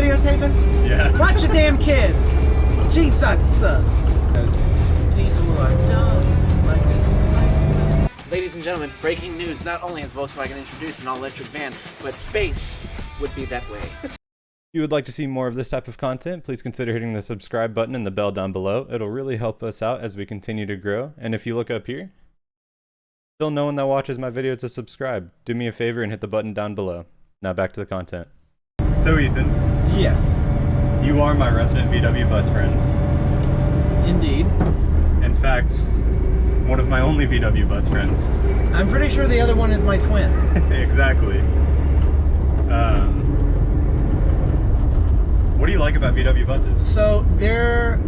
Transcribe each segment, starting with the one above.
videotaping? Yeah. Watch your damn kids. Jesus. People are dumb like this. Ladies and gentlemen, breaking news. Not only has Volkswagen introduced an all-electric van, but space would be that way. If you would like to see more of this type of content, please consider hitting the subscribe button and the bell down below. It'll really help us out as we continue to grow. And if you look up here, still no one that watches my video to subscribe. Do me a favor and hit the button down below. Now back to the content. So Ethan. Yes. You are my resident VW bus friend. Indeed. In fact, one of my only VW bus friends. I'm pretty sure the other one is my twin. Exactly. What do you like about VW buses? So they're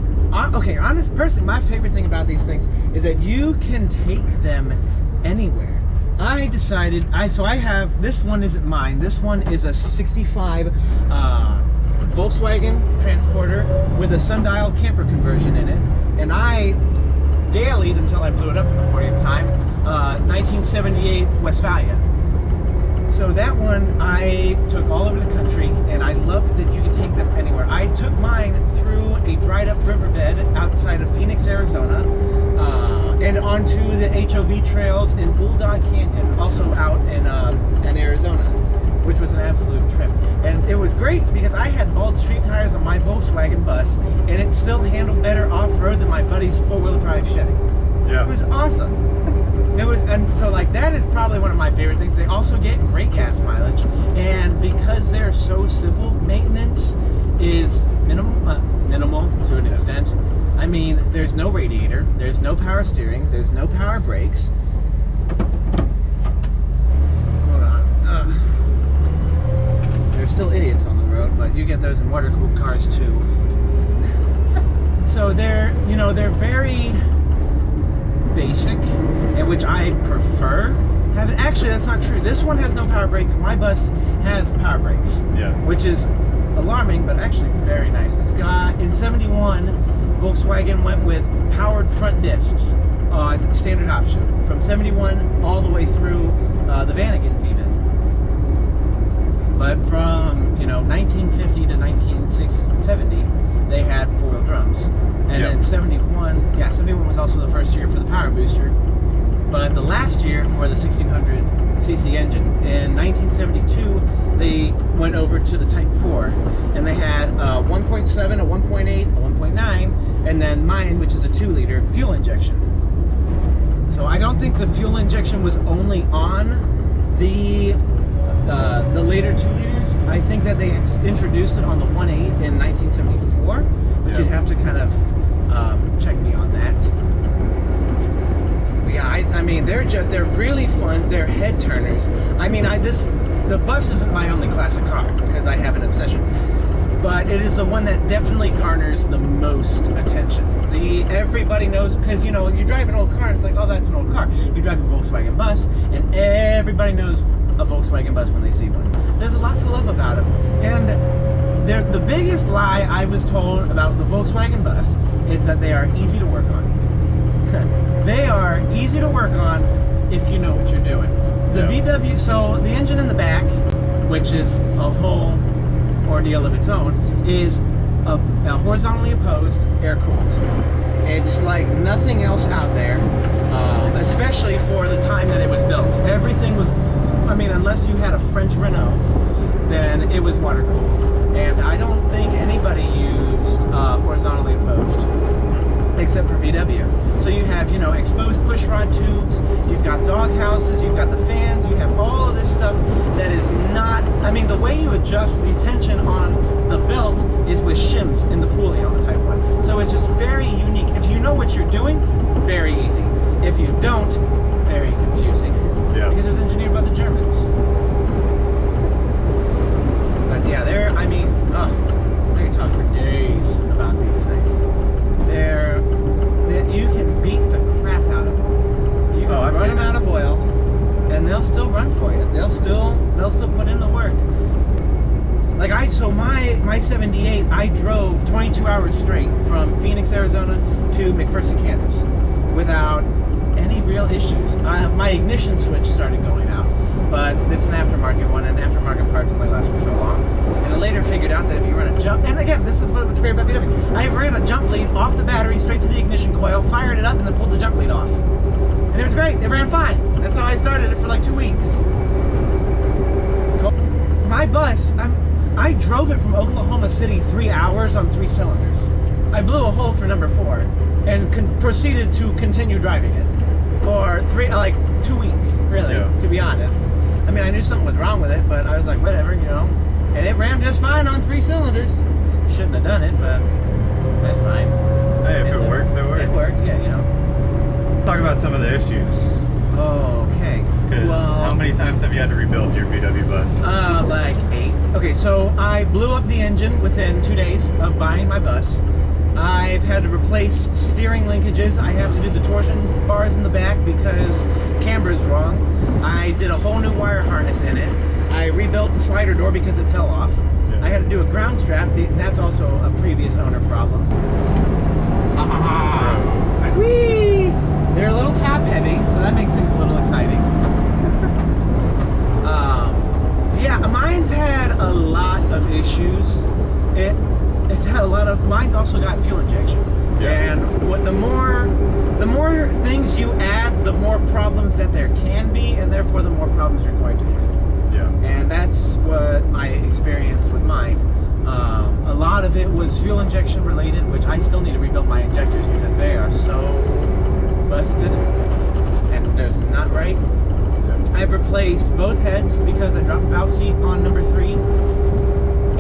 okay. Honest, personally, my favorite thing about these things is that you can take them anywhere. I decided so I have, this one isn't mine. This one is a '65 Volkswagen Transporter with a sundial camper conversion in it, and I dailied until I blew it up for the 40th time. 1978 Westphalia. So that one I took all over the country, and I loved that you could take them anywhere. I took mine through a dried up riverbed outside of Phoenix, Arizona, and onto the HOV trails in Bulldog Canyon, also out in Arizona, which was an absolute trip. And it was great because I had bald street tires on my Volkswagen bus, and it still handled better off-road than my buddy's four-wheel drive Chevy. Yeah. It was awesome. It was, and so like that is probably one of my favorite things. They also get great gas mileage, and because they're so simple, maintenance is minimal to an extent. I mean, there's no radiator, there's no power steering, there's no power brakes. Hold on. There's still idiots on the road, but you get those in water-cooled cars too. So they're, you know, they're very basic, and which I prefer. Actually, that's not true. This one has no power brakes. My bus has power brakes. Yeah. Which is alarming, but actually very nice. It's got, in '71, Volkswagen went with powered front discs as a standard option. From '71 all the way through the Vanagons even. But from, you know, 1950 to 1970, they had four-wheel drums. And then 71 was also the first year for the power booster. But the last year for the 1600cc engine, in 1972, they went over to the Type 4. And they had a 1.7, a 1.8, a 1.9, and then mine, which is a 2-liter fuel injection. So I don't think the fuel injection was only on the later 2 liters. I think that they introduced it on the 1.8 in 1974, but you'd have to kind of check me on that. But yeah, I mean, they're really fun. They're head turners. I mean, the bus isn't my only classic car because I have an obsession, but it is the one that definitely garners the most attention. Everybody knows, because you know, you drive an old car and it's like, oh, that's an old car. You drive a Volkswagen bus and everybody knows a Volkswagen bus when they see one. There's a lot to love about them, and the biggest lie I was told about the Volkswagen bus is that they are easy to work on. They are easy to work on if you know what you're doing. The VW, so the engine in the back, which is a whole ordeal of its own, is a horizontally opposed air-cooled. It's like nothing else out there, especially for the time that it was built. Everything was, I mean, unless you had a French Renault, then it was water-cooled. And I don't think anybody used horizontally opposed, except for VW. So you have, you know, exposed pushrod tubes, you've got dog houses, you've got the fans, you have all of this stuff that is not, I mean, the way you adjust the tension on the belt is with shims in the pulley on the Type 1. So it's just very unique. If you know what you're doing, very easy. If you don't, very confusing. Yeah. Because it was engineered by the Germans. But yeah, I mean, I can talk for days about these things. You can beat the crap out of them. You can run them out of oil, and they'll still run for you. They'll still put in the work. Like so my 78, I drove 22 hours straight from Phoenix, Arizona to McPherson, Kansas, without any real issues. My ignition switch started going out, but it's an aftermarket one, and aftermarket parts only last for so long. And I later figured out that if you run a jump, and again, this is what was great about VW. I ran a jump lead off the battery straight to the ignition coil, fired it up, and then pulled the jump lead off. And it was great. It ran fine. That's how I started it for like 2 weeks. My bus, I drove it from Oklahoma City 3 hours on 3 cylinders. I blew a hole through number 4 and proceeded to continue driving it for 2 weeks, really, to be honest. I mean, I knew something was wrong with it, but I was like, whatever, you know. And it ran just fine on 3 cylinders. Shouldn't have done it, but that's fine. Hey, if it works, it works. It works, yeah, you know. Talk about some of the issues. Oh, okay. Because how many times have you had to rebuild your VW bus? Like 8. Okay, so I blew up the engine within 2 days of buying my bus. I've had to replace steering linkages. I have to do the torsion bars in the back because camber is wrong. I did a whole new wire harness in it. I rebuilt the slider door because it fell off. Yeah. I had to do a ground strap. That's also a previous owner problem. Whee! They're a little top heavy, so that makes things a little exciting. Yeah, mine's had a lot of issues. It's had a lot of. Mine's also got fuel injection, and the more things you add, the more problems that there can be, and therefore the more problems you're going to have. Yeah. And that's what I experienced with mine. A lot of it was fuel injection related, which I still need to rebuild my injectors because they are so busted, and there's not right. I've replaced both heads because I dropped valve seat on number 3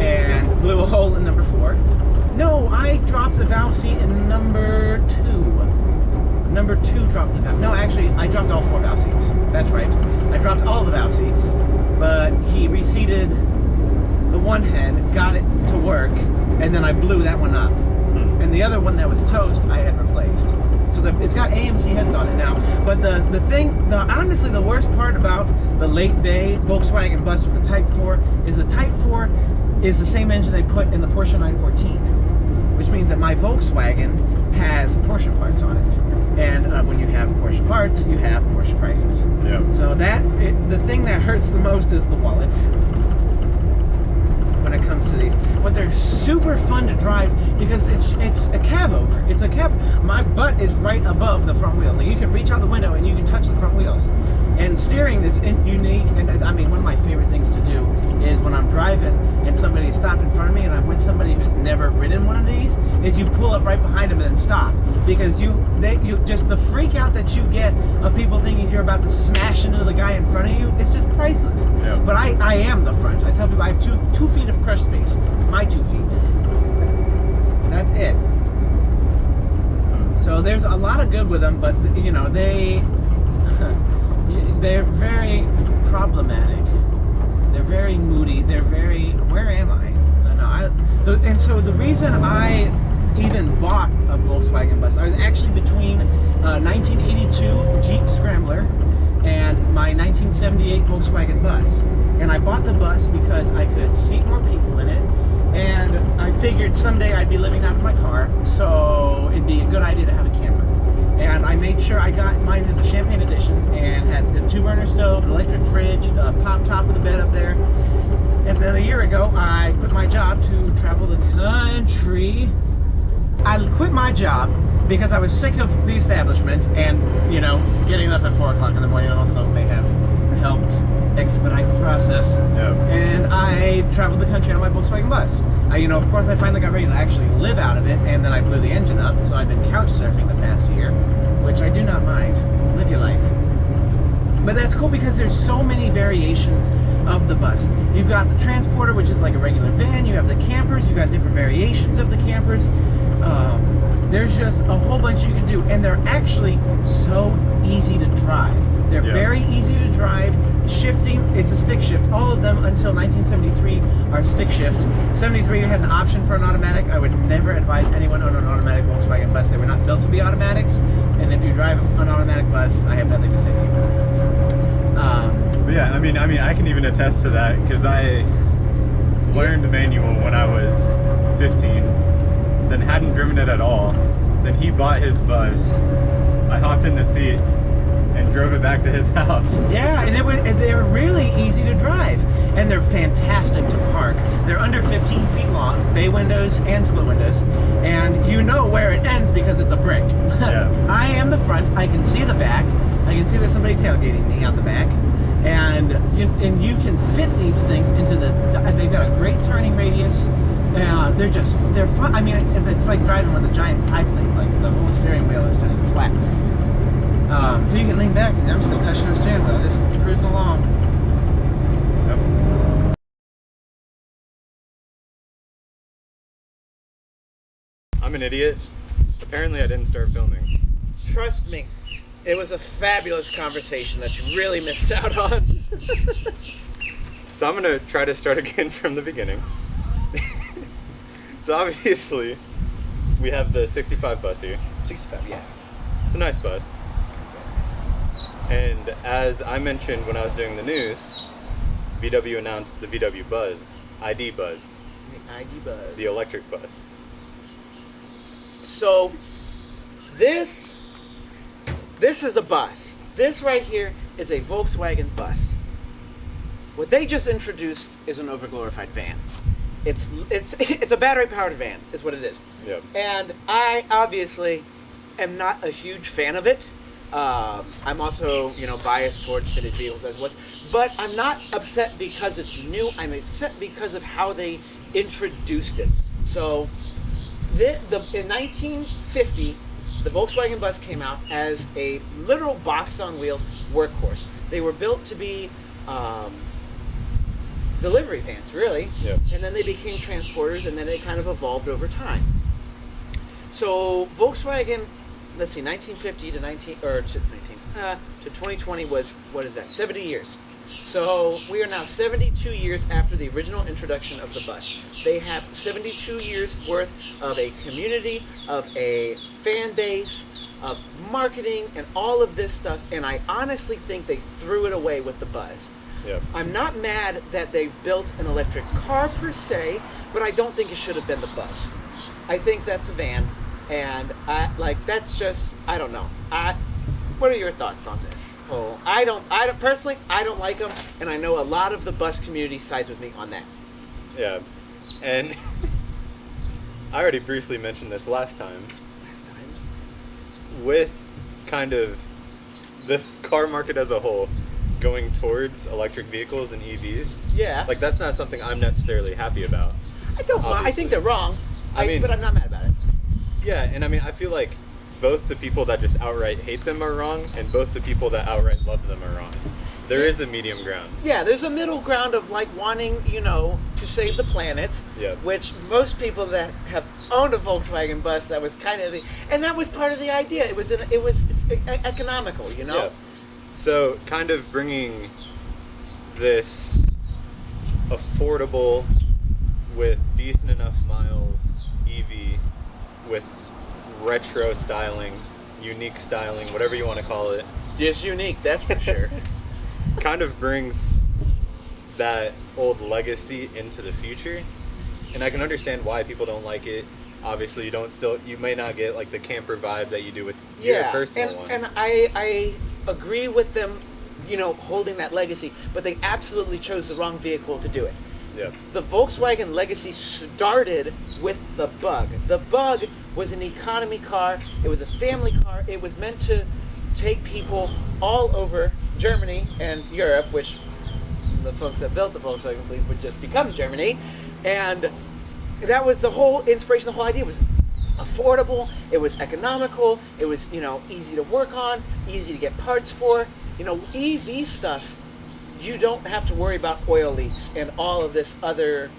and blew a hole in number 4. No, I dropped a valve seat in number 2. Number 2 dropped the valve. No, actually, I dropped all 4 valve seats. That's right. I dropped all the valve seats, but he reseated the one head, got it to work, and then I blew that one up. And the other one that was toast, I had replaced. So it's got AMC heads on it now. But honestly, the worst part about the late day Volkswagen bus with the Type 4 is the Type 4 is the same engine they put in the Porsche 914, which means that my Volkswagen has Porsche parts on it. And when you have Porsche parts, you have Porsche prices. Yeah. So the thing that hurts the most is the wallets when it comes to these. But they're super fun to drive because it's a cab over. It's a cab. My butt is right above the front wheels. Like you can reach out the window and you can touch the front wheels. And steering is unique. And I mean, one of my favorite things to do is when I'm driving and somebody stopped in front of me and I'm with somebody who's never ridden one of these, is you pull up right behind them and then stop. Because you just the freak out that you get of people thinking you're about to smash into the guy in front of you, it's just priceless. Yeah. But I am the front. I tell people I have two feet of crush space. My 2 feet. That's it. So there's a lot of good with them, but you know, they're very problematic. They're very moody. They're very, where am I? And so the reason I even bought a Volkswagen bus, I was actually between 1982 Jeep Scrambler and my 1978 Volkswagen bus. And I bought the bus because I could seat more people in it, and I figured someday I'd be living out of my car, so it'd be a good idea to have a camper. And I made sure I got mine as a Champagne edition and had the 2-burner stove, an electric fridge, a pop top with a bed up there. And then a year ago, I quit my job to travel the country. I quit my job because I was sick of the establishment, and you know, getting up at 4 o'clock in the morning also may have helped expedite the process. Yeah. And I traveled the country on my Volkswagen bus. Of course, I finally got ready to actually live out of it, and then I blew the engine up, so I've been couch surfing the past year, which I do not mind. Live your life. But that's cool because there's so many variations of the bus. You've got the transporter, which is like a regular van. You have the campers. You've got different variations of the campers. There's just a whole bunch you can do, and they're actually so easy to drive. They're very easy to drive. Shifting, it's a stick shift. All of them until 1973 are stick shift. 73 had an option for an automatic. I would never advise anyone on an automatic Volkswagen bus. They were not built to be automatics, and if you drive an automatic bus, I have nothing to say to you. But yeah, I mean, I can even attest to that because I learned the manual when I was 15, then hadn't driven it at all. Then he bought his bus. I hopped in the seat, and drove it back to his house. Yeah, and they're really easy to drive, and they're fantastic to park. They're under 15 feet long, bay windows and split windows, and you know where it ends because it's a brick. Yeah. I am the front. I can see the back. I can see there's somebody tailgating me out the back, and you can fit these things into they've got a great turning radius. They're fun. I mean, it's like driving with a giant pie plate. Like the whole steering wheel is just flat. So you can lean back, and I'm still touching the steering wheel, just cruising along. Yep. I'm an idiot. Apparently I didn't start filming. Trust me, it was a fabulous conversation that you really missed out on. So I'm gonna try to start again from the beginning. So obviously, we have the 65 bus here. 65, yes. It's a nice bus. And as I mentioned when I was doing the news, VW announced the VW Buzz, ID.Buzz. The ID.Buzz. The electric bus. So, this is a bus. This right here is a Volkswagen bus. What they just introduced is an overglorified van. It's a battery-powered van, is what it is. Yep. And I obviously am not a huge fan of it. I'm also, biased towards fitted vehicles as was, but I'm not upset because it's new. I'm upset because of how they introduced it. So, in 1950, the Volkswagen bus came out as a literal box on wheels workhorse. They were built to be delivery vans, really. Yep. And then they became transporters, and then they kind of evolved over time. So Volkswagen, let's see, 1950 to 2020 was, what is that, 70 years. So we are now 72 years after the original introduction of the bus. They have 72 years worth of a community, of a fan base, of marketing, and all of this stuff, and I honestly think they threw it away with the buzz. Yep. I'm not mad that they built an electric car per se, but I don't think it should have been the bus. I think that's a van, and I don't know. What are your thoughts on this? I don't personally, I don't like them, and I know a lot of the bus community sides with me on that. Yeah, and I already briefly mentioned this last time. With kind of the car market as a whole going towards electric vehicles and EVs, Yeah. like that's not something I'm necessarily happy about. I don't mind. I think they're wrong. I But I'm not mad about it. Yeah, and I mean, I feel like both the people that just outright hate them are wrong, and both the people that outright love them are wrong. There is a medium ground. Yeah, there's a middle ground of like wanting, to save the planet. Yeah. Which most people that have owned a Volkswagen bus, that was kind of and that was part of the idea. It was economical, Yeah. So kind of bringing this affordable with decent enough miles EV with retro styling, unique styling, whatever you want to call it. Just unique, that's for sure. Kind of brings that old legacy into the future, and I can understand why people don't like it. Obviously, you may not get like the camper vibe that you do with your personal one. And I agree with them, holding that legacy, but they absolutely chose the wrong vehicle to do it. Yeah. The Volkswagen legacy started with the Bug. The Bug was an economy car. It was a family car. It was meant to take people all over Germany and Europe, which the folks that built the Volkswagen fleet would just become Germany. And that was the whole inspiration, the whole idea. It was affordable, it was economical, it was, easy to work on, easy to get parts for. EV stuff, you don't have to worry about oil leaks and all of the other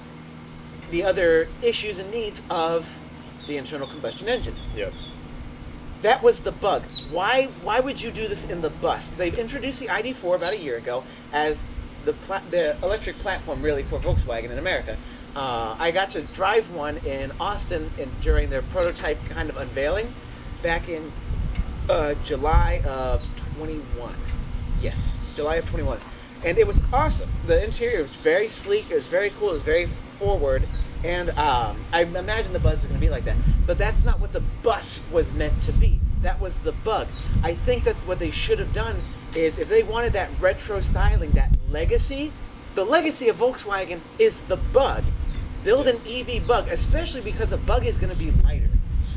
issues and needs of the internal combustion engine. Yep. That was the Bug. Why would you do this in the bus? They've introduced the ID.4 about a year ago as the electric platform really for Volkswagen in America. I got to drive one in Austin during their prototype kind of unveiling back in July of 21. Yes, July of 21. And it was awesome. The interior was very sleek, it was very cool, it was very forward, and I imagine the Buzz is going to be like that. But that's not what the bus was meant to be. That was the bug. I think that what they should have done is, if they wanted that retro styling, that legacy, the legacy of Volkswagen is the bug. Build an EV bug, especially because the bug is going to be lighter.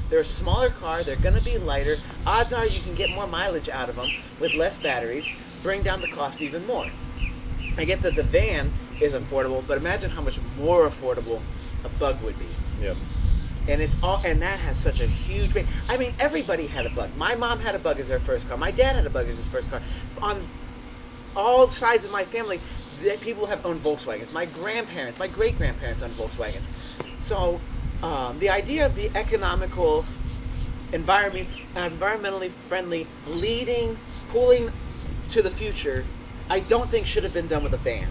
They're a smaller car, they're going to be lighter. Odds are you can get more mileage out of them with less batteries, bring down the cost even more. I get that the van is affordable, but imagine how much more affordable a bug would be. Yep. And that has such a huge range. I mean, everybody had a bug. My mom had a bug as their first car. My dad had a bug as his first car. On all sides of my family, people have owned Volkswagens. My grandparents, my great-grandparents owned Volkswagens. So the idea of the economical, environmentally friendly, pulling to the future, I don't think should have been done with a van.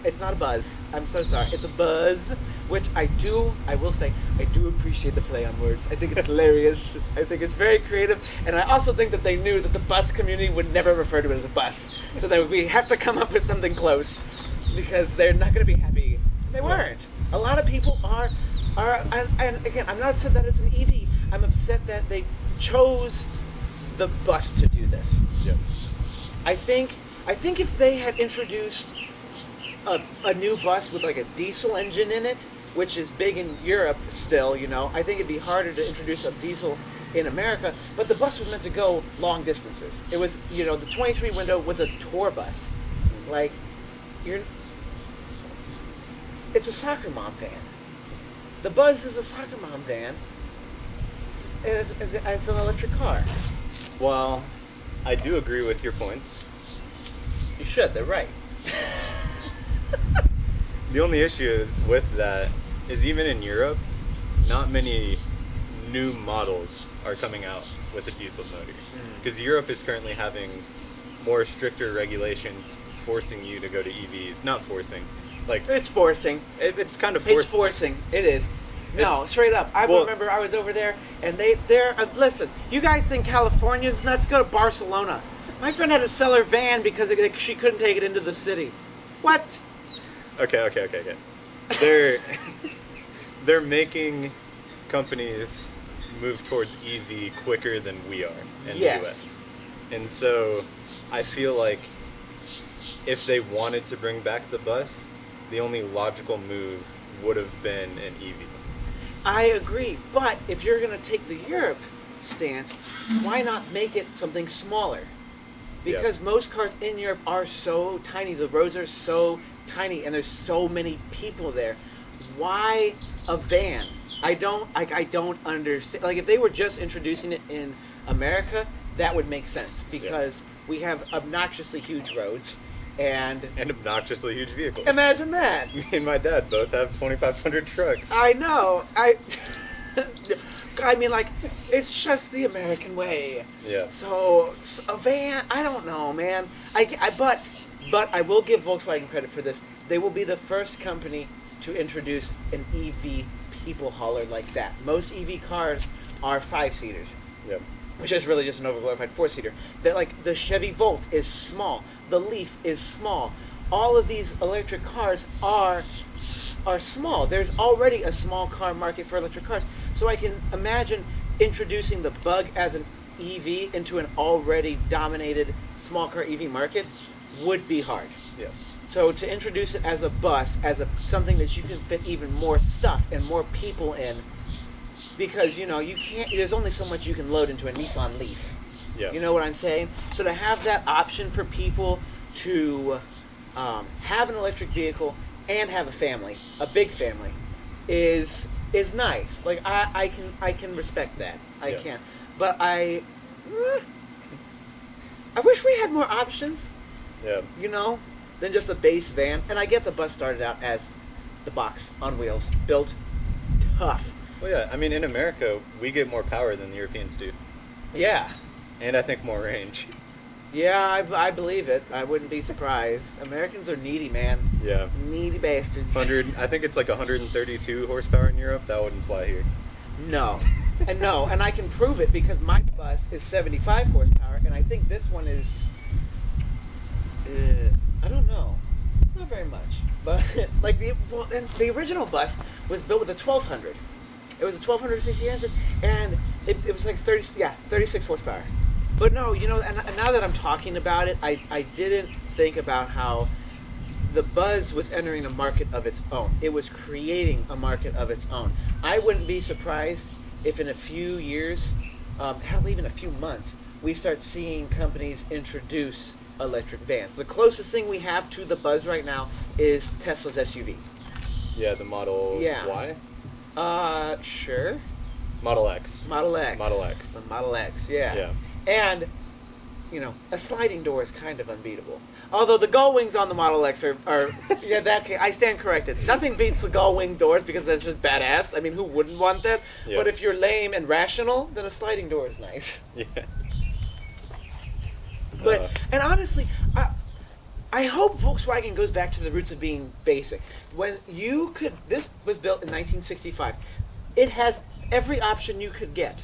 It's not a buzz. I'm so sorry. It's a buzz, which I will say, I do appreciate the play on words. I think it's hilarious. I think it's very creative. And I also think that they knew that the bus community would never refer to it as a bus. So that we have to come up with something close, because they're not going to be happy. They weren't. A lot of people are, and again, I'm not upset that it's an EV. I'm upset that they chose the bus to do this. Yep. I think if they had introduced a new bus with like a diesel engine in it, which is big in Europe still, you know, I think it'd be harder to introduce a diesel in America. But the bus was meant to go long distances. It was, you know, the 23 window was a tour bus. Like, it's a soccer mom van. The Buzz is a soccer mom van, and it's an electric car. Well, I do agree with your points. You should. They're right. The only issue with that is, even in Europe, not many new models are coming out with a diesel motor. Because Europe is currently having more stricter regulations forcing you to go to EVs. Not forcing. Like, it's forcing. It's kind of forcing. It's forcing. It is. No, straight up. I remember I was over there, and listen, you guys think California's nuts? Go to Barcelona. My friend had to sell her van because she couldn't take it into the city. What? Okay. They're making companies move towards EV quicker than we are in the US. And so I feel like if they wanted to bring back the bus, the only logical move would have been an EV. I agree, but if you're going to take the Europe stance, why not make it something smaller? Because most cars in Europe are so tiny, the roads are so tiny, and there's so many people there. Why a van? I don't understand. Like, if they were just introducing it in America, that would make sense, because we have obnoxiously huge roads and obnoxiously huge vehicles. Imagine that. Me and my dad both have 2,500 trucks. I know. I mean, like, it's just the American way. Yeah. So a van, I don't know, man. But I will give Volkswagen credit for this. They will be the first company to introduce an EV people hauler like that. Most EV cars are 5-seaters. Yep. Which is really just an overglorified 4-seater. Like, the Chevy Volt is small. The Leaf is small. All of these electric cars are small. There's already a small car market for electric cars. So I can imagine introducing the Bug as an EV into an already dominated small car EV market would be hard. Yeah. So to introduce it as a bus, something that you can fit even more stuff and more people in, because, you know, you can't, there's only so much you can load into a Nissan Leaf. Yeah. You know what I'm saying? So to have that option for people to have an electric vehicle and have a family, a big family, is nice. Like, I can respect that. I can. But I wish we had more options. Yeah. You know, than just a base van. And I get the bus started out as the box on wheels, built tough. Well, yeah. I mean, in America, we get more power than the Europeans do. Yeah. And I think more range. Yeah, I believe it. I wouldn't be surprised. Americans are needy, man. Yeah. Needy bastards. I think it's like 132 horsepower in Europe. That wouldn't fly here. No. And I can prove it because my bus is 75 horsepower, and I think this one is, I don't know. Not very much. But, like, the original bus was built with a 1200. It was a 1200cc engine, and It was like 36 horsepower. But no, you know, and now that I'm talking about it, I didn't think about how the Buzz was entering a market of its own. It was creating a market of its own. I wouldn't be surprised if in a few years, hell, even a few months, we start seeing companies introduce electric vans. The closest thing we have to the Buzz right now is Tesla's SUV. Yeah, the Model Yeah. Y? Sure. Model X. Model X. Model X. The Model X, yeah. Yeah. And, you know, a sliding door is kind of unbeatable. Although the gull wings on the Model X are yeah, I stand corrected. Nothing beats the gull wing doors because that's just badass. I mean, who wouldn't want that? Yeah. But if you're lame and rational, then a sliding door is nice. Yeah. But, and honestly, I hope Volkswagen goes back to the roots of being basic. This was built in 1965. It has every option you could get.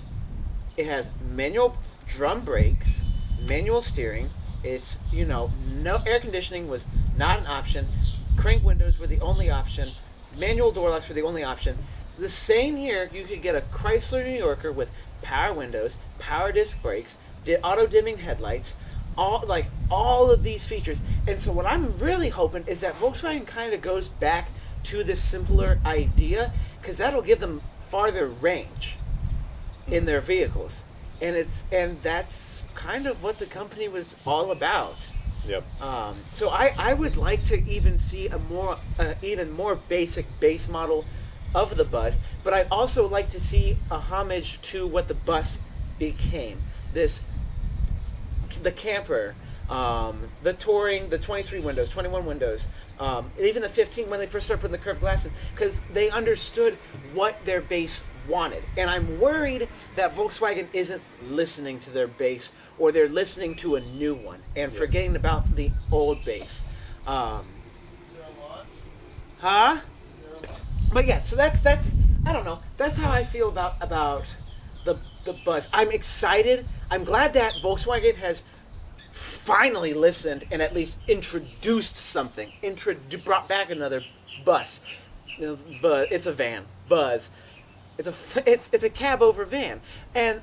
It has manual drum brakes, manual steering. It's, you know, no air conditioning was not an option. Crank windows were the only option. Manual door locks were the only option. The same year, you could get a Chrysler New Yorker with power windows, power disc brakes, auto dimming headlights, all of these features. And so what I'm really hoping is that Volkswagen kind of goes back to this simpler idea, because that'll give them farther range in their vehicles. And that's kind of what the company was all about. Yep. So I would like to even see even more basic base model of the Buzz, but I'd also like to see a homage to what the Bus became. The camper, the touring, the 23 windows, 21 windows, even the 15 when they first started putting the curved glass in, because they understood what their base wanted. And I'm worried that Volkswagen isn't listening to their base, or they're listening to a new one and forgetting about the old base. Huh? But yeah, so that's I don't know. That's how I feel about the Buzz. I'm excited. I'm glad that Volkswagen has finally listened and at least introduced something. Brought back another bus. You know, but it's a van. Buzz. It's a cab over van. And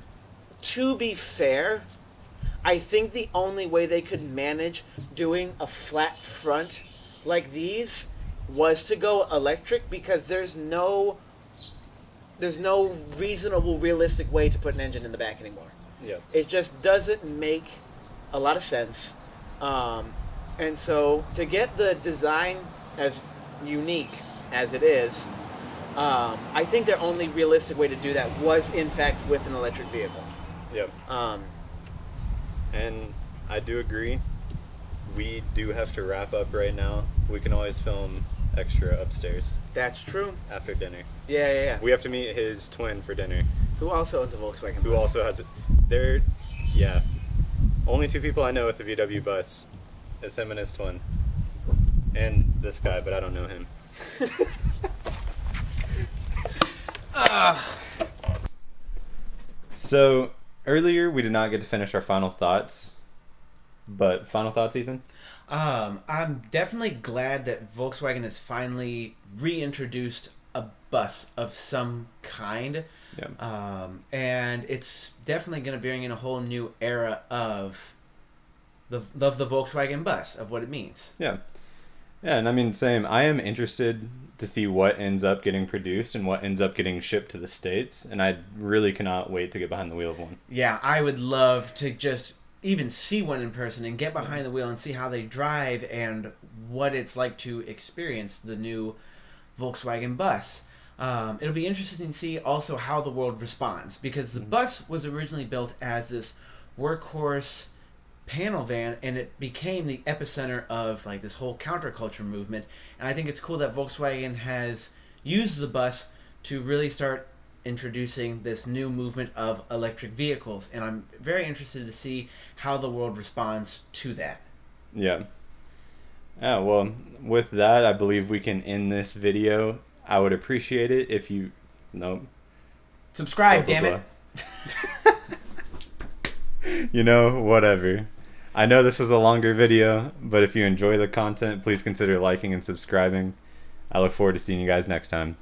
to be fair, I think the only way they could manage doing a flat front like these was to go electric, because there's no reasonable, realistic way to put an engine in the back anymore. Yeah. It just doesn't make a lot of sense. And so to get the design as unique as it is, I think their only realistic way to do that was, in fact, with an electric vehicle. Yep. And I do agree. We do have to wrap up right now. We can always film extra upstairs That's true. after dinner. Yeah. We have to meet his twin for dinner, Who also owns a Volkswagen who Bus. also has it. They're, yeah. Only two people I know with the VW bus is him and his twin. And this guy, but I don't know him. So, earlier we did not get to finish our final thoughts. But final thoughts, Ethan? I'm definitely glad that Volkswagen has finally reintroduced a bus of some kind. Yeah. And it's definitely going to bring in a whole new era of the Volkswagen bus, of what it means. Yeah. Yeah, and I mean, same. I am interested to see what ends up getting produced and what ends up getting shipped to the States, and I really cannot wait to get behind the wheel of one. Yeah, I would love to just even see one in person and get behind the wheel and see how they drive and what it's like to experience the new Volkswagen bus. It'll be interesting to see also how the world responds, because the bus was originally built as this workhorse panel van, and it became the epicenter of like this whole counterculture movement. And I think it's cool that Volkswagen has used the bus to really start introducing this new movement of electric vehicles, and I'm very interested to see how the world responds to that. Yeah. Yeah, well, with that, I believe we can end this video. I would appreciate it if you... No. Subscribe, Blah, blah, damn blah. it. You know, whatever. I know this was a longer video, but if you enjoy the content, please consider liking and subscribing. I look forward to seeing you guys next time.